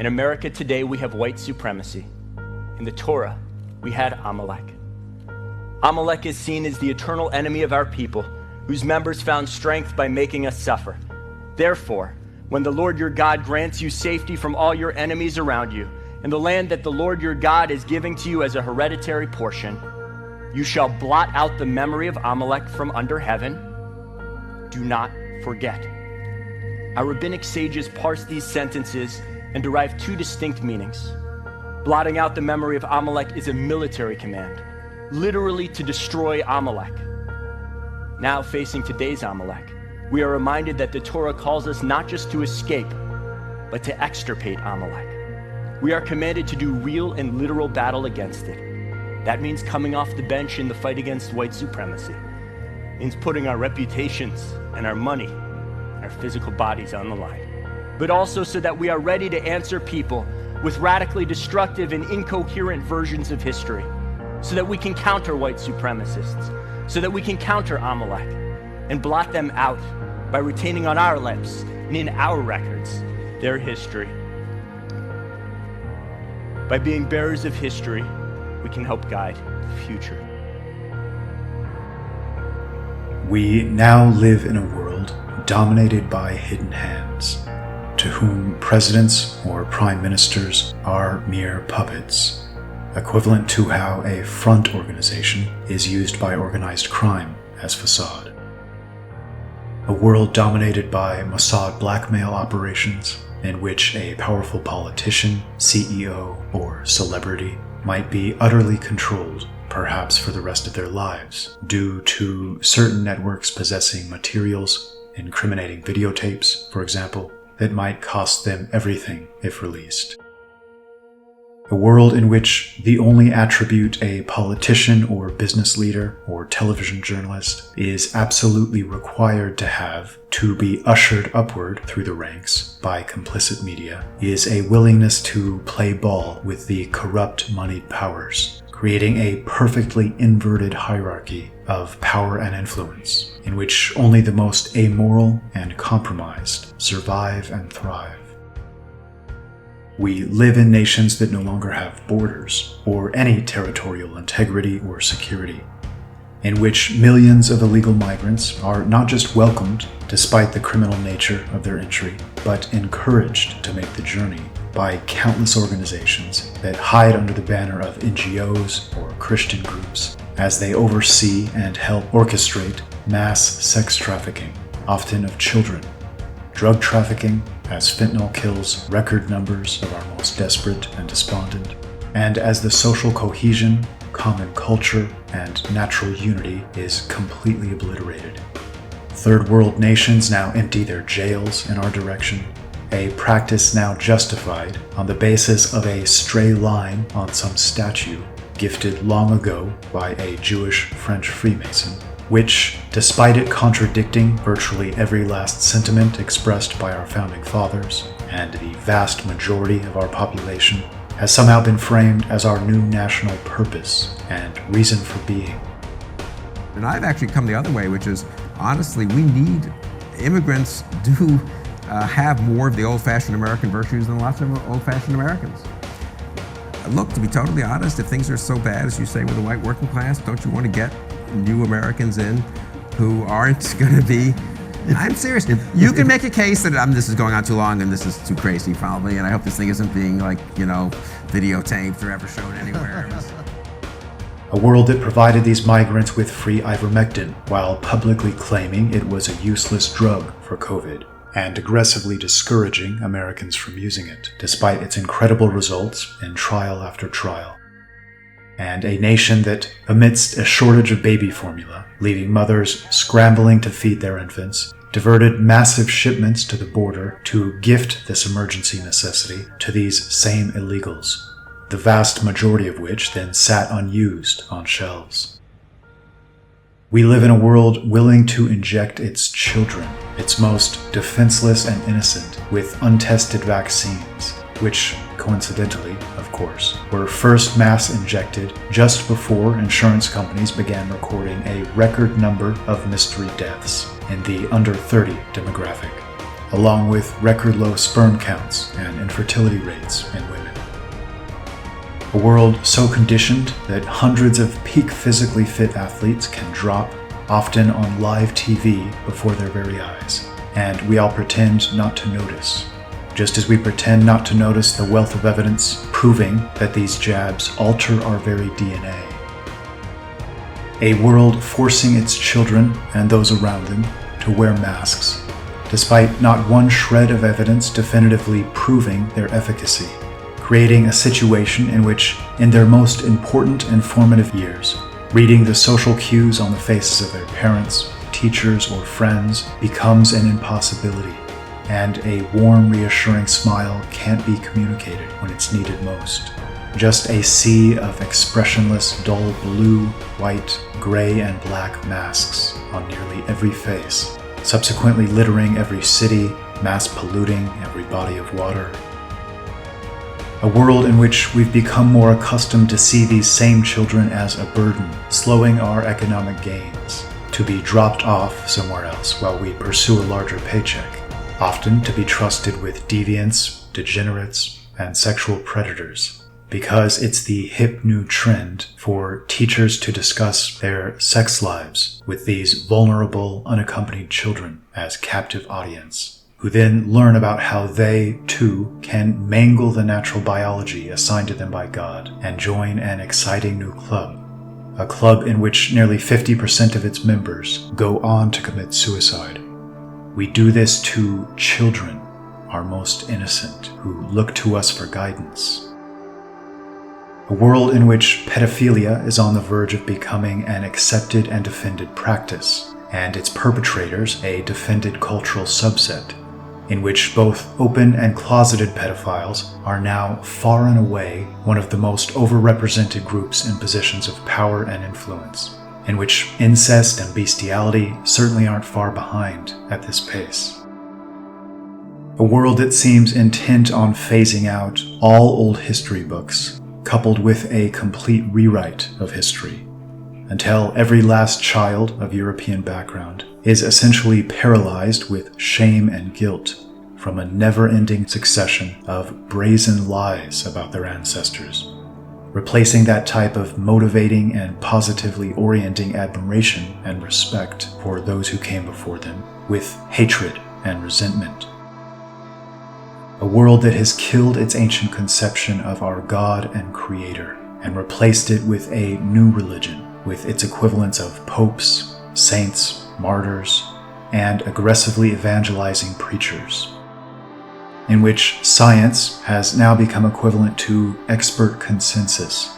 In America today, we have white supremacy. In the Torah, we had Amalek. Amalek is seen as the eternal enemy of our people, whose members found strength by making us suffer. Therefore, when the Lord your God grants you safety from all your enemies around you, and the land that the Lord your God is giving to you as a hereditary portion, you shall blot out the memory of Amalek from under heaven. Do not forget. Our rabbinic sages parse these sentences and derive two distinct meanings. Blotting out the memory of Amalek is a military command, literally to destroy Amalek. Now, facing today's Amalek, we are reminded that the Torah calls us not just to escape, but to extirpate Amalek. We are commanded to do real and literal battle against it. That means coming off the bench in the fight against white supremacy. It means putting our reputations and our money, and our physical bodies on the line. But also so that we are ready to answer people with radically destructive and incoherent versions of history, so that we can counter white supremacists, so that we can counter Amalek, and blot them out by retaining on our lips and in our records their history. By being bearers of history, we can help guide the future. We now live in a world dominated by hidden hands, to whom presidents or prime ministers are mere puppets, equivalent to how a front organization is used by organized crime as facade. A world dominated by Mossad blackmail operations, in which a powerful politician, CEO, or celebrity might be utterly controlled, perhaps for the rest of their lives, due to certain networks possessing materials, incriminating videotapes, for example, that might cost them everything if released. A world in which the only attribute a politician or business leader or television journalist is absolutely required to have to be ushered upward through the ranks by complicit media is a willingness to play ball with the corrupt moneyed powers, creating a perfectly inverted hierarchy of power and influence, in which only the most amoral and compromised survive and thrive. We live in nations that no longer have borders or any territorial integrity or security, in which millions of illegal migrants are not just welcomed despite the criminal nature of their entry, but encouraged to make the journey by countless organizations that hide under the banner of NGOs or Christian groups as they oversee and help orchestrate mass sex trafficking, often of children, drug trafficking, as fentanyl kills record numbers of our most desperate and despondent, and as the social cohesion, common culture, and natural unity is completely obliterated. Third world nations now empty their jails in our direction, a practice now justified on the basis of a stray line on some statue gifted long ago by a Jewish French Freemason, which, despite it contradicting virtually every last sentiment expressed by our founding fathers and the vast majority of our population, has somehow been framed as our new national purpose and reason for being. And I've actually come the other way, which is, honestly, we need immigrants do have more of the old-fashioned American virtues than lots of old-fashioned Americans. Look, to be totally honest, if things are so bad, as you say, with the white working class, don't you want to get new Americans in who aren't going to be... I'm serious. You can make a case that this is going on too long and this is too crazy, probably, and I hope this thing isn't being, videotaped or ever shown anywhere. A world that provided these migrants with free ivermectin while publicly claiming it was a useless drug for COVID, and aggressively discouraging Americans from using it, despite its incredible results in trial after trial. And a nation that, amidst a shortage of baby formula, leaving mothers scrambling to feed their infants, diverted massive shipments to the border to gift this emergency necessity to these same illegals, the vast majority of which then sat unused on shelves. We live in a world willing to inject its children, its most defenseless and innocent, with untested vaccines, which, coincidentally, of course, were first mass injected just before insurance companies began recording a record number of mystery deaths in the under 30 demographic, along with record low sperm counts and infertility rates in women. A world so conditioned that hundreds of peak physically fit athletes can drop, often on live TV before their very eyes, and we all pretend not to notice, just as we pretend not to notice the wealth of evidence proving that these jabs alter our very DNA. A world forcing its children and those around them to wear masks, despite not one shred of evidence definitively proving their efficacy, creating a situation in which, in their most important and formative years, reading the social cues on the faces of their parents, teachers, or friends becomes an impossibility, and a warm, reassuring smile can't be communicated when it's needed most. Just a sea of expressionless, dull blue, white, gray, and black masks on nearly every face, subsequently littering every city, mass polluting every body of water. A world in which we've become more accustomed to see these same children as a burden, slowing our economic gains, to be dropped off somewhere else while we pursue a larger paycheck, often to be trusted with deviants, degenerates, and sexual predators, because it's the hip new trend for teachers to discuss their sex lives with these vulnerable, unaccompanied children as captive audience, who then learn about how they, too, can mangle the natural biology assigned to them by God and join an exciting new club, a club in which nearly 50% of its members go on to commit suicide. We do this to children, our most innocent, who look to us for guidance. A world in which pedophilia is on the verge of becoming an accepted and defended practice, and its perpetrators a defended cultural subset, in which both open and closeted pedophiles are now far and away one of the most overrepresented groups in positions of power and influence, in which incest and bestiality certainly aren't far behind at this pace. A world that seems intent on phasing out all old history books, coupled with a complete rewrite of history, until every last child of European background is essentially paralyzed with shame and guilt from a never-ending succession of brazen lies about their ancestors, replacing that type of motivating and positively orienting admiration and respect for those who came before them with hatred and resentment. A world that has killed its ancient conception of our God and Creator and replaced it with a new religion, with its equivalents of popes, saints, martyrs, and aggressively evangelizing preachers, in which science has now become equivalent to expert consensus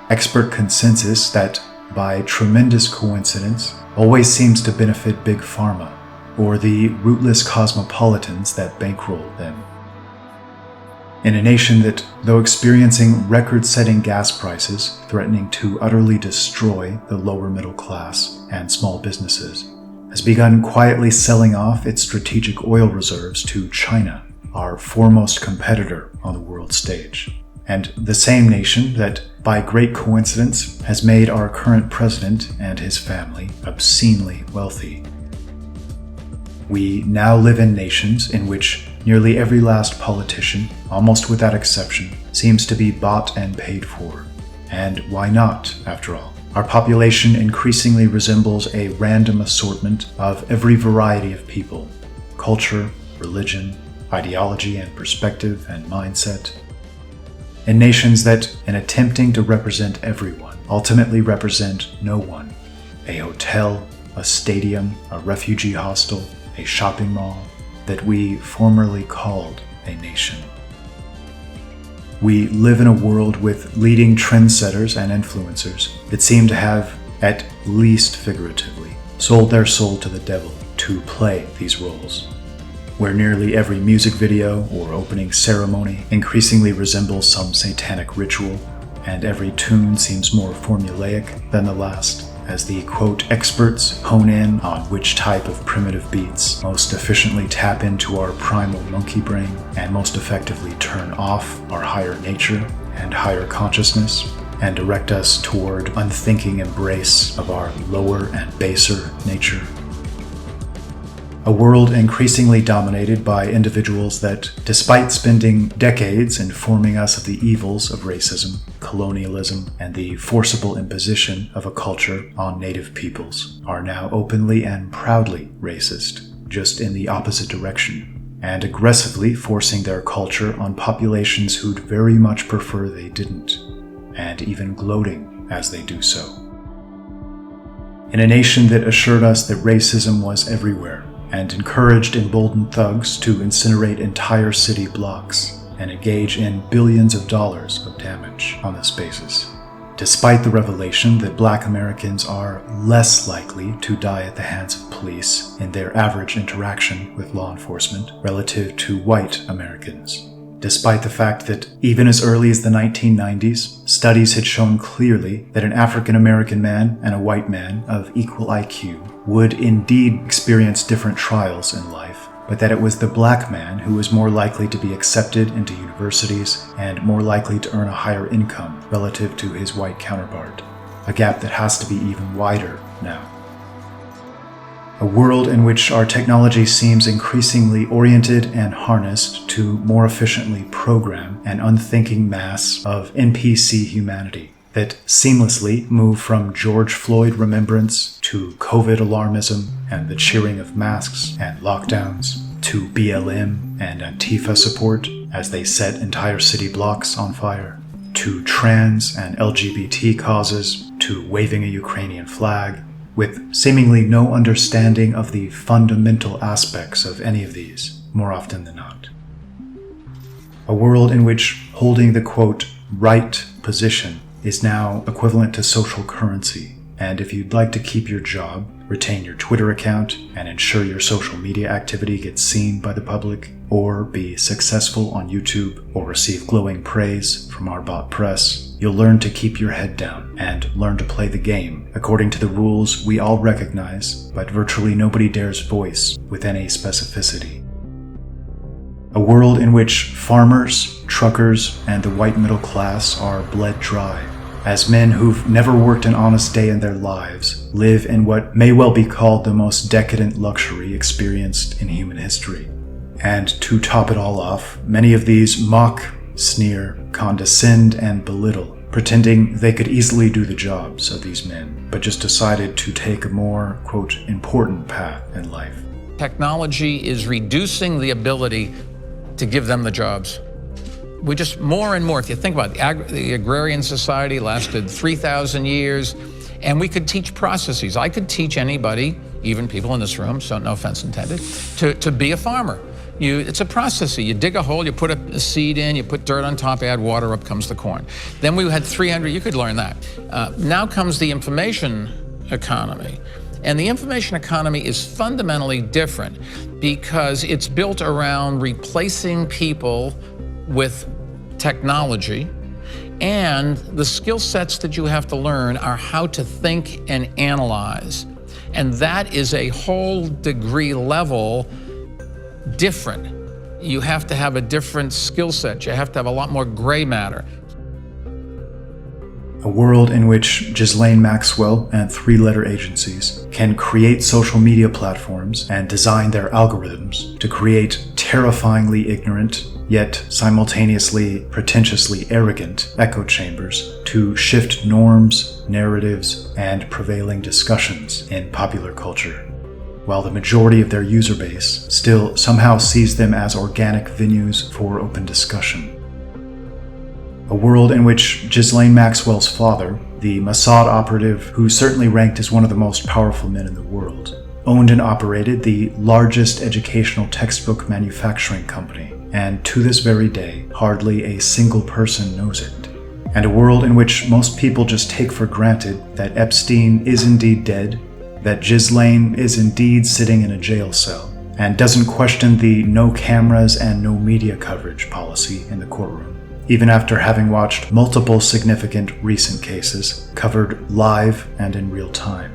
that, by tremendous coincidence, always seems to benefit Big Pharma, or the rootless cosmopolitans that bankroll them. In a nation that, though experiencing record-setting gas prices threatening to utterly destroy the lower middle class and small businesses, has begun quietly selling off its strategic oil reserves to China, our foremost competitor on the world stage, and the same nation that, by great coincidence, has made our current president and his family obscenely wealthy. We now live in nations in which nearly every last politician, almost without exception, seems to be bought and paid for. And why not, after all? Our population increasingly resembles a random assortment of every variety of people, culture, religion, ideology and perspective and mindset. In nations that, in attempting to represent everyone, ultimately represent no one. A hotel, a stadium, a refugee hostel, a shopping mall, that we formerly called a nation. We live in a world with leading trendsetters and influencers that seem to have, at least figuratively, sold their soul to the devil to play these roles, where nearly every music video or opening ceremony increasingly resembles some satanic ritual, and every tune seems more formulaic than the last, as the quote experts hone in on which type of primitive beats most efficiently tap into our primal monkey brain and most effectively turn off our higher nature and higher consciousness and direct us toward unthinking embrace of our lower and baser nature. A world increasingly dominated by individuals that, despite spending decades informing us of the evils of racism, colonialism, and the forcible imposition of a culture on native peoples, are now openly and proudly racist, just in the opposite direction, and aggressively forcing their culture on populations who'd very much prefer they didn't, and even gloating as they do so. In a nation that assured us that racism was everywhere, and encouraged emboldened thugs to incinerate entire city blocks and engage in billions of dollars of damage on this basis. Despite the revelation that Black Americans are less likely to die at the hands of police in their average interaction with law enforcement relative to white Americans. Despite the fact that even as early as the 1990s, studies had shown clearly that an African American man and a white man of equal IQ would indeed experience different trials in life, but that it was the Black man who was more likely to be accepted into universities and more likely to earn a higher income relative to his white counterpart, a gap that has to be even wider now. A world in which our technology seems increasingly oriented and harnessed to more efficiently program an unthinking mass of NPC humanity that seamlessly move from George Floyd remembrance to COVID alarmism and the cheering of masks and lockdowns to BLM and Antifa support as they set entire city blocks on fire, to trans and LGBT causes, to waving a Ukrainian flag, with seemingly no understanding of the fundamental aspects of any of these, more often than not. A world in which holding the, quote, right position is now equivalent to social currency, and if you'd like to keep your job, retain your Twitter account, and ensure your social media activity gets seen by the public, or be successful on YouTube, or receive glowing praise from our bot press, you'll learn to keep your head down and learn to play the game according to the rules we all recognize, but virtually nobody dares voice with any specificity. A world in which farmers, truckers, and the white middle class are bled dry, as men who've never worked an honest day in their lives live in what may well be called the most decadent luxury experienced in human history. And to top it all off, many of these mock, sneer, condescend, and belittle, pretending they could easily do the jobs of these men, but just decided to take a more, quote, important path in life. Technology is reducing the ability to give them the jobs. We just, more and more, if you think about it, the agrarian society lasted 3,000 years, and we could teach processes. I could teach anybody, even people in this room, so no offense intended, to be a farmer. It's a process. You dig a hole, you put a seed in, you put dirt on top, add water, up comes the corn. Then we had 300, you could learn that. Now comes the information economy. And the information economy is fundamentally different because it's built around replacing people with technology, and the skill sets that you have to learn are how to think and analyze. And that is a whole degree level different. You have to have a different skill set. You have to have a lot more gray matter. A world in which Ghislaine Maxwell and three-letter agencies can create social media platforms and design their algorithms to create terrifyingly ignorant, yet simultaneously pretentiously arrogant echo chambers to shift norms, narratives, and prevailing discussions in popular culture, while the majority of their user base still somehow sees them as organic venues for open discussion. A world in which Ghislaine Maxwell's father, the Mossad operative who certainly ranked as one of the most powerful men in the world, owned and operated the largest educational textbook manufacturing company, and to this very day, hardly a single person knows it. And a world in which most people just take for granted that Epstein is indeed dead, that Ghislaine is indeed sitting in a jail cell, and doesn't question the no cameras and no media coverage policy in the courtroom, even after having watched multiple significant recent cases covered live and in real time.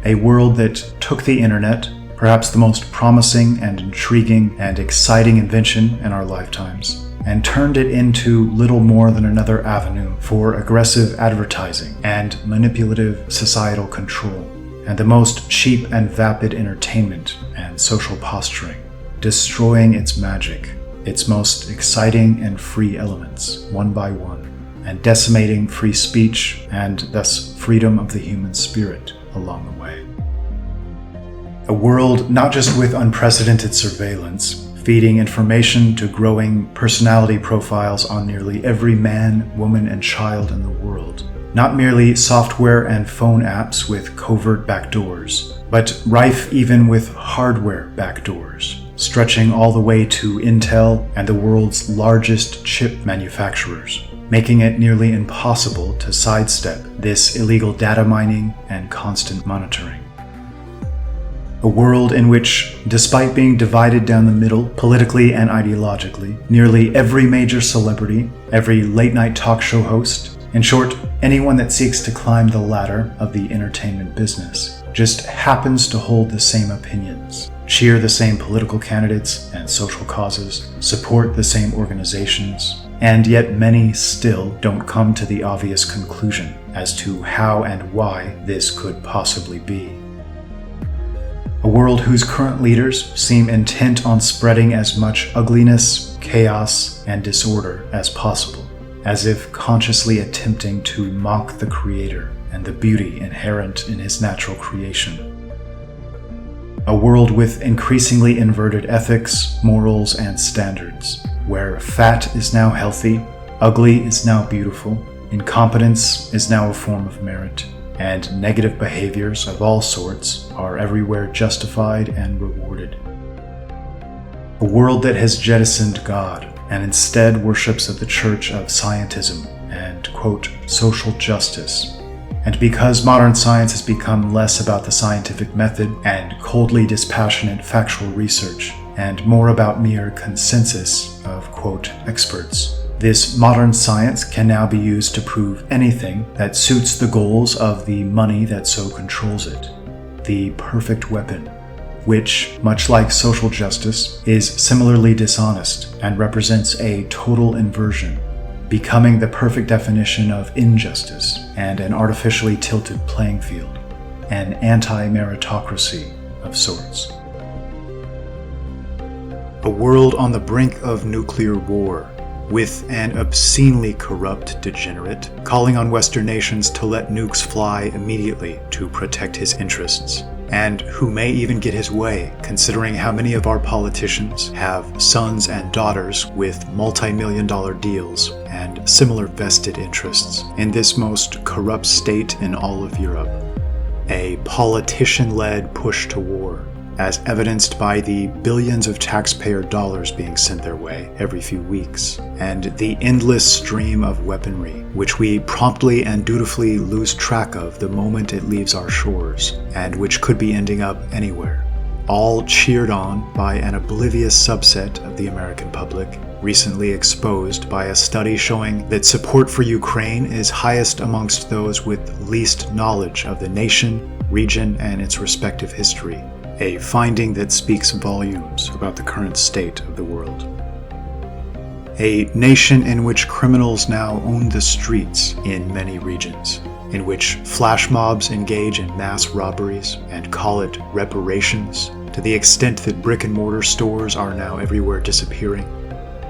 A world that took the internet, perhaps the most promising and intriguing and exciting invention in our lifetimes, and turned it into little more than another avenue for aggressive advertising and manipulative societal control, and the most cheap and vapid entertainment and social posturing, destroying its magic, its most exciting and free elements, one by one, and decimating free speech and thus freedom of the human spirit along the way. A world not just with unprecedented surveillance, feeding information to growing personality profiles on nearly every man, woman, and child in the world. Not merely software and phone apps with covert backdoors, but rife even with hardware backdoors, stretching all the way to Intel and the world's largest chip manufacturers, making it nearly impossible to sidestep this illegal data mining and constant monitoring. A world in which, despite being divided down the middle politically and ideologically, nearly every major celebrity, every late-night talk show host, in short, anyone that seeks to climb the ladder of the entertainment business, just happens to hold the same opinions, cheer the same political candidates and social causes, support the same organizations, and yet many still don't come to the obvious conclusion as to how and why this could possibly be. A world whose current leaders seem intent on spreading as much ugliness, chaos, and disorder as possible, as if consciously attempting to mock the Creator and the beauty inherent in His natural creation. A world with increasingly inverted ethics, morals, and standards, where fat is now healthy, ugly is now beautiful, incompetence is now a form of merit, and negative behaviors of all sorts are everywhere justified and rewarded. A world that has jettisoned God and instead worships of the Church of Scientism and, quote, social justice. And because modern science has become less about the scientific method and coldly dispassionate factual research, and more about mere consensus of, quote, experts, this modern science can now be used to prove anything that suits the goals of the money that so controls it. The perfect weapon, which, much like social justice, is similarly dishonest and represents a total inversion, becoming the perfect definition of injustice and an artificially tilted playing field, an anti-meritocracy of sorts. A world on the brink of nuclear war, with an obscenely corrupt degenerate calling on Western nations to let nukes fly immediately to protect his interests, and who may even get his way, considering how many of our politicians have sons and daughters with multi-million-dollar deals and similar vested interests in this most corrupt state in all of Europe. A politician-led push to war, as evidenced by the billions of taxpayer dollars being sent their way every few weeks, and the endless stream of weaponry, which we promptly and dutifully lose track of the moment it leaves our shores, and which could be ending up anywhere. All cheered on by an oblivious subset of the American public, recently exposed by a study showing that support for Ukraine is highest amongst those with least knowledge of the nation, region, and its respective history. A finding that speaks volumes about the current state of the world. A nation in which criminals now own the streets in many regions, in which flash mobs engage in mass robberies and call it reparations, to the extent that brick-and-mortar stores are now everywhere disappearing.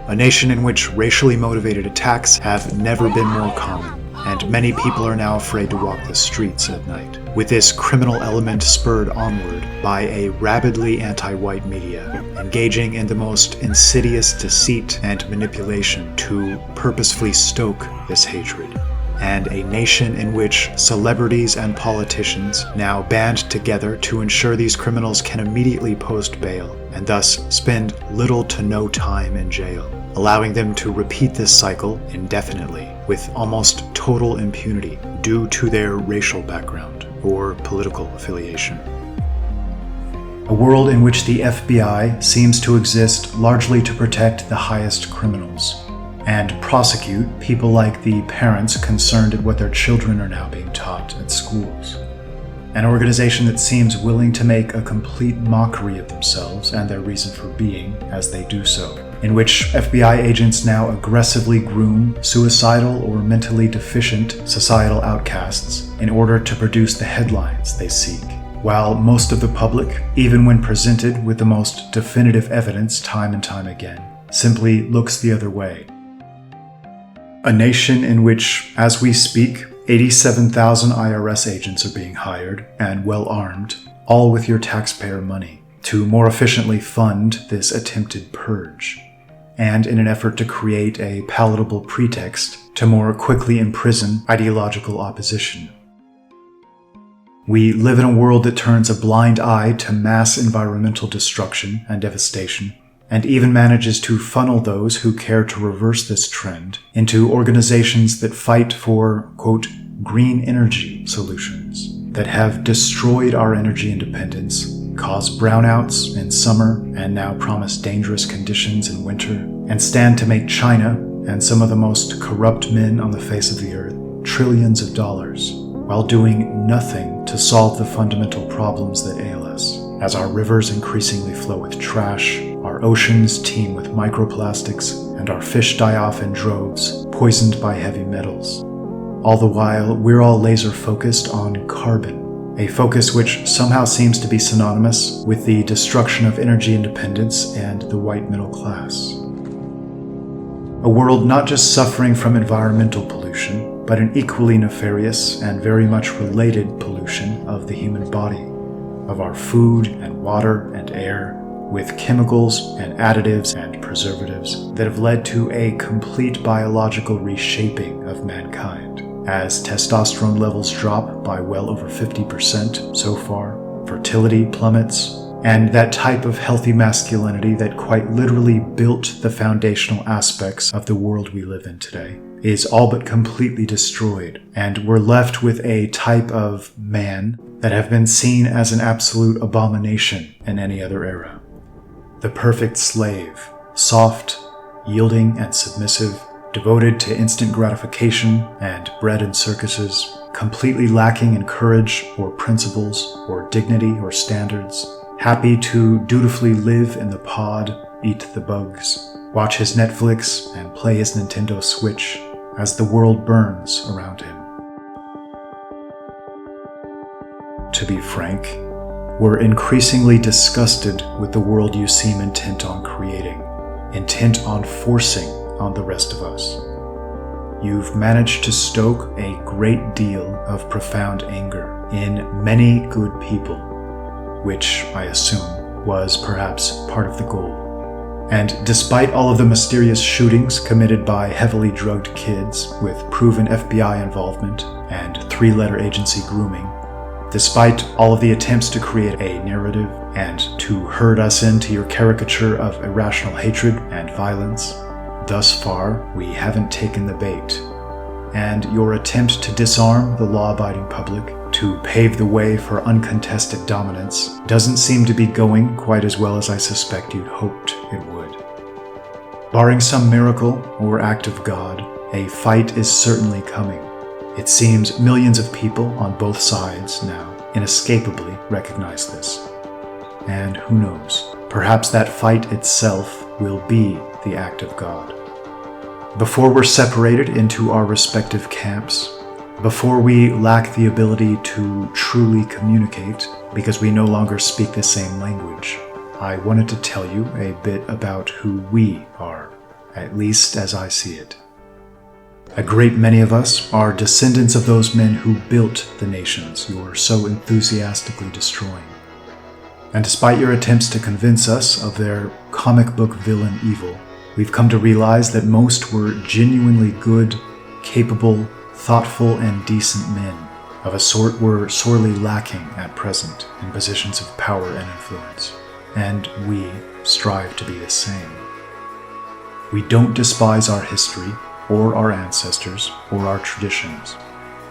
A nation in which racially motivated attacks have never been more common, and many people are now afraid to walk the streets at night, with this criminal element spurred onward by a rabidly anti-white media, engaging in the most insidious deceit and manipulation to purposefully stoke this hatred, and a nation in which celebrities and politicians now band together to ensure these criminals can immediately post bail, and thus spend little to no time in jail, allowing them to repeat this cycle indefinitely with almost total impunity due to their racial background or political affiliation. A world in which the FBI seems to exist largely to protect the highest criminals and prosecute people like the parents concerned at what their children are now being taught at schools. An organization that seems willing to make a complete mockery of themselves and their reason for being as they do so, in which FBI agents now aggressively groom suicidal or mentally deficient societal outcasts in order to produce the headlines they seek, while most of the public, even when presented with the most definitive evidence time and time again, simply looks the other way. A nation in which, as we speak, 87,000 IRS agents are being hired and well armed, all with your taxpayer money, to more efficiently fund this attempted purge, and in an effort to create a palatable pretext to more quickly imprison ideological opposition. We live in a world that turns a blind eye to mass environmental destruction and devastation, and even manages to funnel those who care to reverse this trend into organizations that fight for, quote, green energy solutions that have destroyed our energy independence, caused brownouts in summer, and now promise dangerous conditions in winter, and stand to make China and some of the most corrupt men on the face of the earth trillions of dollars, while doing nothing to solve the fundamental problems that ail us, as our rivers increasingly flow with trash, our oceans teem with microplastics, and our fish die off in droves, poisoned by heavy metals. All the while, we're all laser focused on carbon, a focus which somehow seems to be synonymous with the destruction of energy independence and the white middle class. A world not just suffering from environmental pollution, but an equally nefarious and very much related pollution of the human body, of our food and water and air, with chemicals and additives and preservatives that have led to a complete biological reshaping of mankind, as testosterone levels drop by well over 50% so far, fertility plummets, and that type of healthy masculinity that quite literally built the foundational aspects of the world we live in today is all but completely destroyed, and we're left with a type of man that have been seen as an absolute abomination in any other era. The perfect slave, soft, yielding and submissive, devoted to instant gratification and bred in circuses, completely lacking in courage or principles or dignity or standards, happy to dutifully live in the pod, eat the bugs, watch his Netflix and play his Nintendo Switch as the world burns around him. To be frank, we're increasingly disgusted with the world you seem intent on creating, intent on forcing on the rest of us. You've managed to stoke a great deal of profound anger in many good people, which I assume was perhaps part of the goal. And despite all of the mysterious shootings committed by heavily drugged kids with proven FBI involvement and three-letter agency grooming, despite all of the attempts to create a narrative and to herd us into your caricature of irrational hatred and violence, thus far we haven't taken the bait. And your attempt to disarm the law-abiding public, to pave the way for uncontested dominance, doesn't seem to be going quite as well as I suspect you'd hoped it would. Barring some miracle or act of God, a fight is certainly coming. It seems millions of people on both sides now inescapably recognize this. And who knows, perhaps that fight itself will be the act of God. Before we're separated into our respective camps, before we lack the ability to truly communicate because we no longer speak the same language, I wanted to tell you a bit about who we are, at least as I see it. A great many of us are descendants of those men who built the nations you're so enthusiastically destroying. And despite your attempts to convince us of their comic book villain evil, we've come to realize that most were genuinely good, capable, thoughtful, and decent men, of a sort we're sorely lacking at present in positions of power and influence. And we strive to be the same. We don't despise our history, or our ancestors, or our traditions.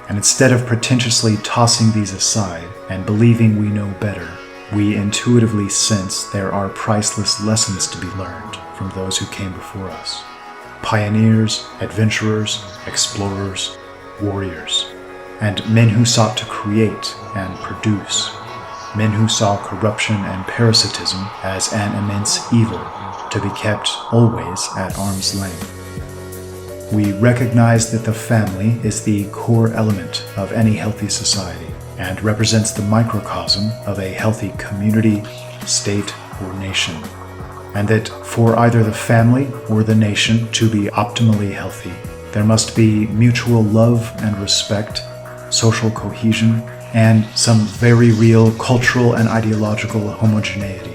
And instead of pretentiously tossing these aside and believing we know better, we intuitively sense there are priceless lessons to be learned from those who came before us. Pioneers, adventurers, explorers, warriors, and men who sought to create and produce, men who saw corruption and parasitism as an immense evil to be kept always at arm's length. We recognize that the family is the core element of any healthy society, and represents the microcosm of a healthy community, state, or nation, and that for either the family or the nation to be optimally healthy, there must be mutual love and respect, social cohesion, and some very real cultural and ideological homogeneity.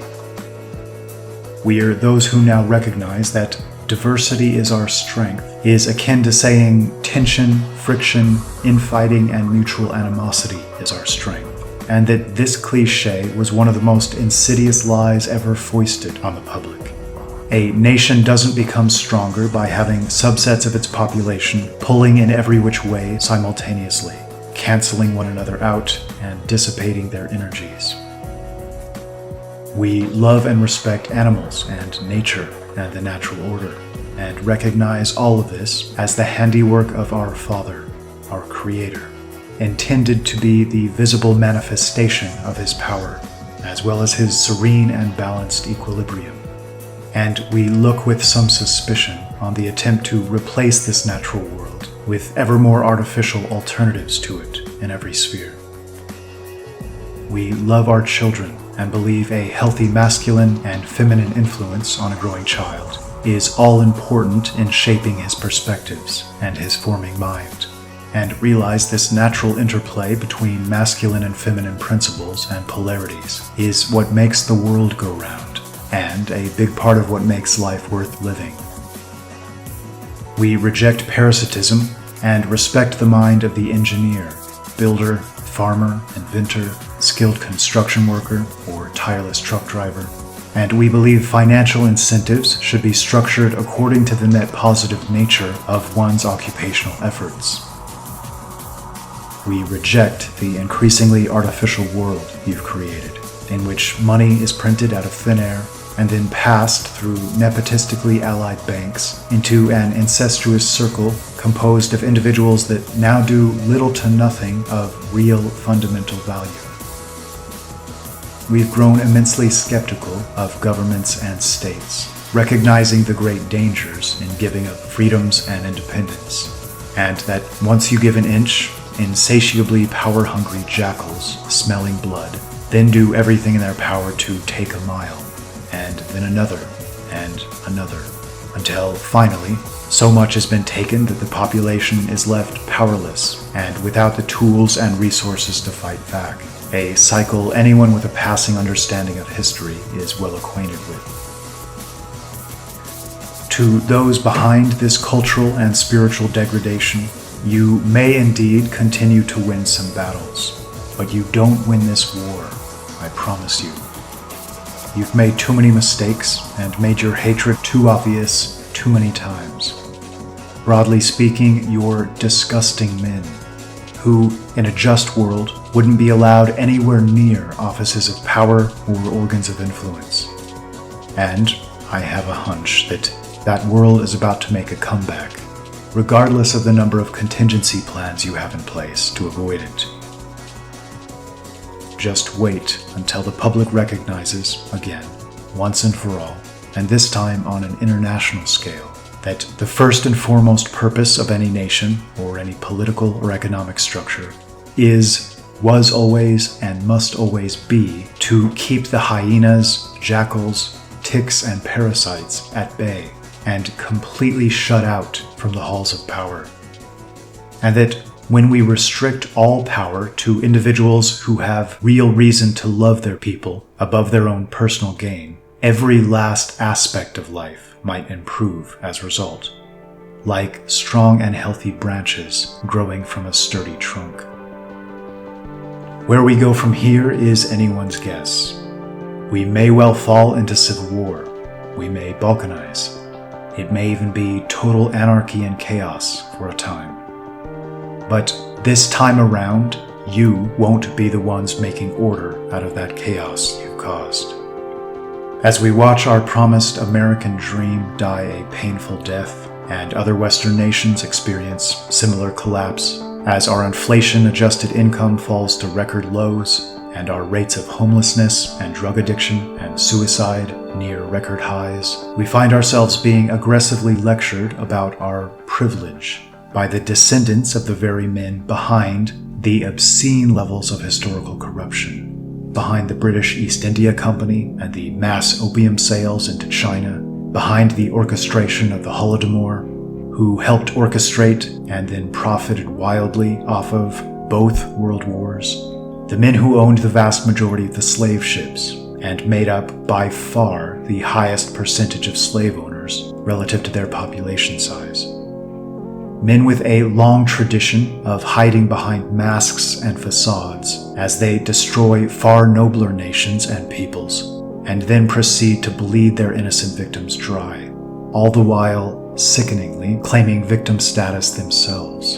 We are those who now recognize that diversity is our strength is akin to saying tension, friction, infighting, and mutual animosity is our strength, and that this cliché was one of the most insidious lies ever foisted on the public. A nation doesn't become stronger by having subsets of its population pulling in every which way simultaneously, canceling one another out and dissipating their energies. We love and respect animals and nature and the natural order, and recognize all of this as the handiwork of our Father, our Creator, intended to be the visible manifestation of His power, as well as His serene and balanced equilibrium. And we look with some suspicion on the attempt to replace this natural world with ever more artificial alternatives to it in every sphere. We love our children and believe a healthy masculine and feminine influence on a growing child is all important in shaping his perspectives and his forming mind, and realize this natural interplay between masculine and feminine principles and polarities is what makes the world go round, and a big part of what makes life worth living. We reject parasitism and respect the mind of the engineer, builder, farmer, inventor, skilled construction worker, or tireless truck driver, and we believe financial incentives should be structured according to the net positive nature of one's occupational efforts. We reject the increasingly artificial world you've created, in which money is printed out of thin air and then passed through nepotistically allied banks into an incestuous circle composed of individuals that now do little to nothing of real fundamental value. We've grown immensely skeptical of governments and states, recognizing the great dangers in giving up freedoms and independence, and that once you give an inch, insatiably power-hungry jackals, smelling blood, then do everything in their power to take a mile, and then another, and another, until finally, so much has been taken that the population is left powerless and without the tools and resources to fight back, a cycle anyone with a passing understanding of history is well acquainted with. To those behind this cultural and spiritual degradation, you may indeed continue to win some battles, but you don't win this war, I promise you. You've made too many mistakes and made your hatred too obvious too many times. Broadly speaking, you're disgusting men who, in a just world, wouldn't be allowed anywhere near offices of power or organs of influence. And I have a hunch that that world is about to make a comeback, regardless of the number of contingency plans you have in place to avoid it. Just wait until the public recognizes, again, once and for all, and this time on an international scale, that the first and foremost purpose of any nation or any political or economic structure was always, and must always be to keep the hyenas, jackals, ticks, and parasites at bay and completely shut out from the halls of power. And that when we restrict all power to individuals who have real reason to love their people above their own personal gain, every last aspect of life might improve as a result, like strong and healthy branches growing from a sturdy trunk. Where we go from here is anyone's guess. We may well fall into civil war. We may balkanize. It may even be total anarchy and chaos for a time. But this time around, you won't be the ones making order out of that chaos you've caused. As we watch our promised American dream die a painful death, and other Western nations experience similar collapse, as our inflation-adjusted income falls to record lows, and our rates of homelessness and drug addiction and suicide near record highs, we find ourselves being aggressively lectured about our privilege by the descendants of the very men behind the obscene levels of historical corruption, behind the British East India Company and the mass opium sales into China, behind the orchestration of the Holodomor, who helped orchestrate and then profited wildly off of both world wars, the men who owned the vast majority of the slave ships and made up by far the highest percentage of slave owners relative to their population size. Men with a long tradition of hiding behind masks and facades as they destroy far nobler nations and peoples, and then proceed to bleed their innocent victims dry, all the while sickeningly claiming victim status themselves.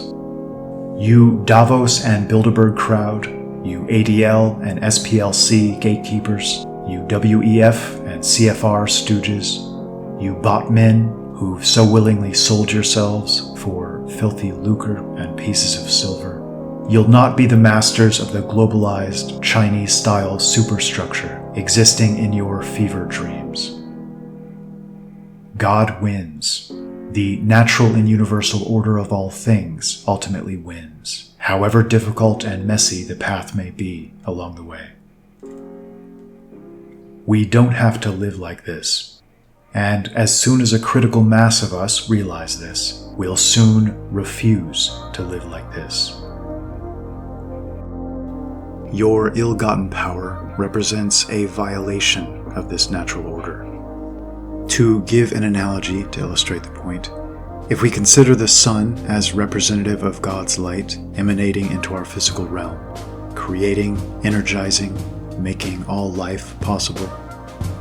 You Davos and Bilderberg crowd, you ADL and SPLC gatekeepers, you WEF and CFR stooges, you bot men who've so willingly sold yourselves for filthy lucre and pieces of silver, you'll not be the masters of the globalized Chinese-style superstructure existing in your fever dreams. God wins. The natural and universal order of all things ultimately wins, however difficult and messy the path may be along the way. We don't have to live like this, and as soon as a critical mass of us realize this, we'll soon refuse to live like this. Your ill-gotten power represents a violation of this natural order. To give an analogy to illustrate the point, if we consider the sun as representative of God's light emanating into our physical realm, creating, energizing, making all life possible,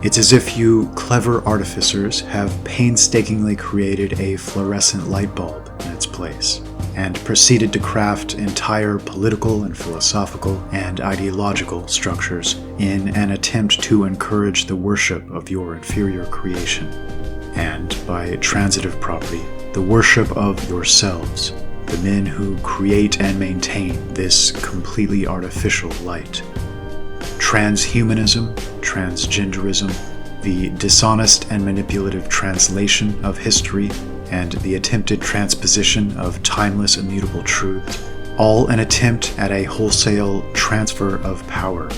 it's as if you clever artificers have painstakingly created a fluorescent light bulb in its place, and proceeded to craft entire political and philosophical and ideological structures in an attempt to encourage the worship of your inferior creation, and, by transitive property, the worship of yourselves, the men who create and maintain this completely artificial light. Transhumanism, transgenderism, the dishonest and manipulative translation of history, and the attempted transposition of timeless immutable truths, all an attempt at a wholesale transfer of power,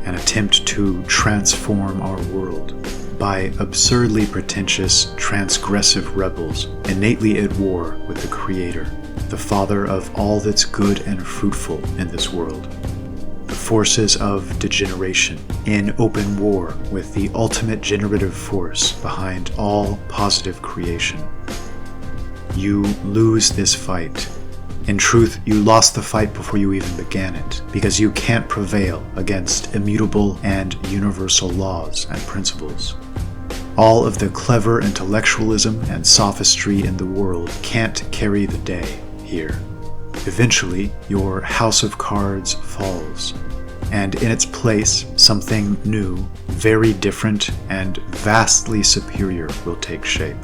an attempt to transform our world by absurdly pretentious, transgressive rebels innately at war with the Creator, the Father of all that's good and fruitful in this world. The forces of degeneration in open war with the ultimate generative force behind all positive creation. You lose this fight. In truth, you lost the fight before you even began it, because you can't prevail against immutable and universal laws and principles. All of the clever intellectualism and sophistry in the world can't carry the day here. Eventually, your house of cards falls, and in its place, something new, very different, and vastly superior will take shape.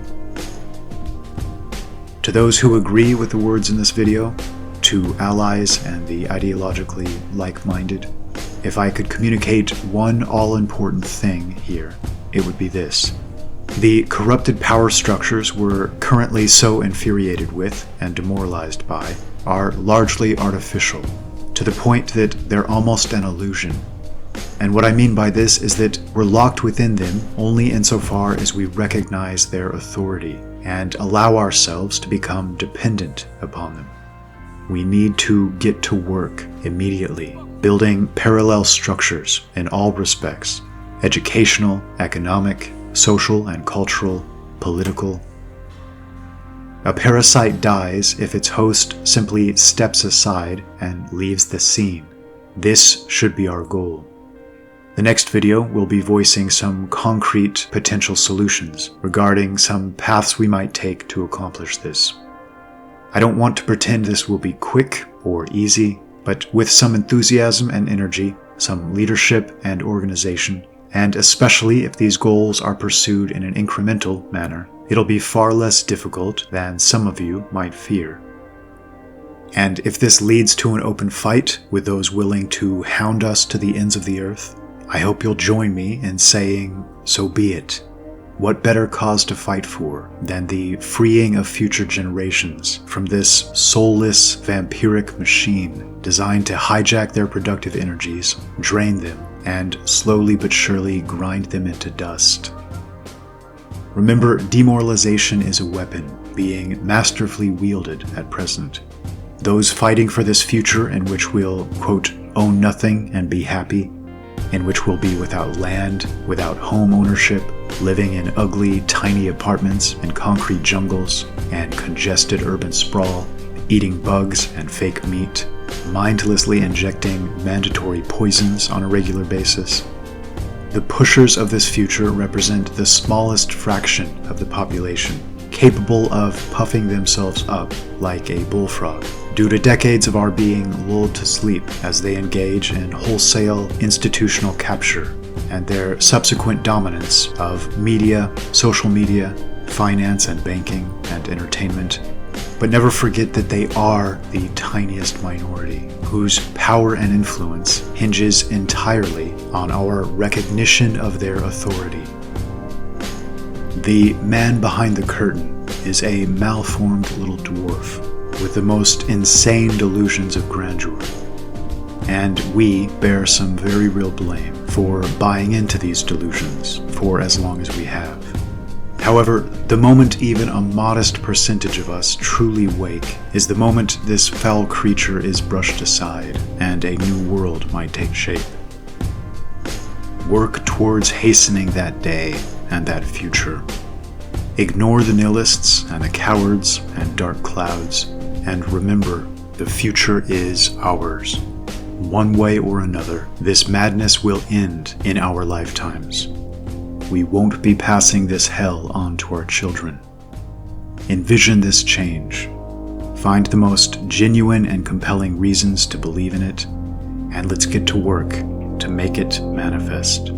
To those who agree with the words in this video, to allies and the ideologically like-minded, if I could communicate one all-important thing here, it would be this. The corrupted power structures we're currently so infuriated with and demoralized by are largely artificial, to the point that they're almost an illusion. And what I mean by this is that we're locked within them only insofar as we recognize their authority and allow ourselves to become dependent upon them. We need to get to work immediately, building parallel structures in all respects: educational, economic, social and cultural, political. A parasite dies if its host simply steps aside and leaves the scene. This should be our goal. The next video will be voicing some concrete potential solutions regarding some paths we might take to accomplish this. I don't want to pretend this will be quick or easy, but with some enthusiasm and energy, some leadership and organization, and especially if these goals are pursued in an incremental manner, it'll be far less difficult than some of you might fear. And if this leads to an open fight with those willing to hound us to the ends of the earth, I hope you'll join me in saying, so be it. what better cause to fight for than the freeing of future generations from this soulless, vampiric machine designed to hijack their productive energies, drain them, and slowly but surely grind them into dust? Remember, demoralization is a weapon being masterfully wielded at present. Those fighting for this future in which we'll, quote, own nothing and be happy, in which we'll be without land, without home ownership, living in ugly, tiny apartments in concrete jungles and congested urban sprawl, eating bugs and fake meat, mindlessly injecting mandatory poisons on a regular basis. The pushers of this future represent the smallest fraction of the population, capable of puffing themselves up like a bullfrog, due to decades of our being lulled to sleep as they engage in wholesale institutional capture and their subsequent dominance of media, social media, finance and banking, and entertainment. But never forget that they are the tiniest minority, whose power and influence hinges entirely on our recognition of their authority. The man behind the curtain is a malformed little dwarf with the most insane delusions of grandeur. And we bear some very real blame for buying into these delusions for as long as we have. However, the moment even a modest percentage of us truly wake is the moment this foul creature is brushed aside and a new world might take shape. Work towards hastening that day and that future. Ignore the nihilists and the cowards and dark clouds, and remember, the future is ours. One way or another, this madness will end in our lifetimes. We won't be passing this hell on to our children. Envision this change. Find the most genuine and compelling reasons to believe in it, and let's get to work to make it manifest.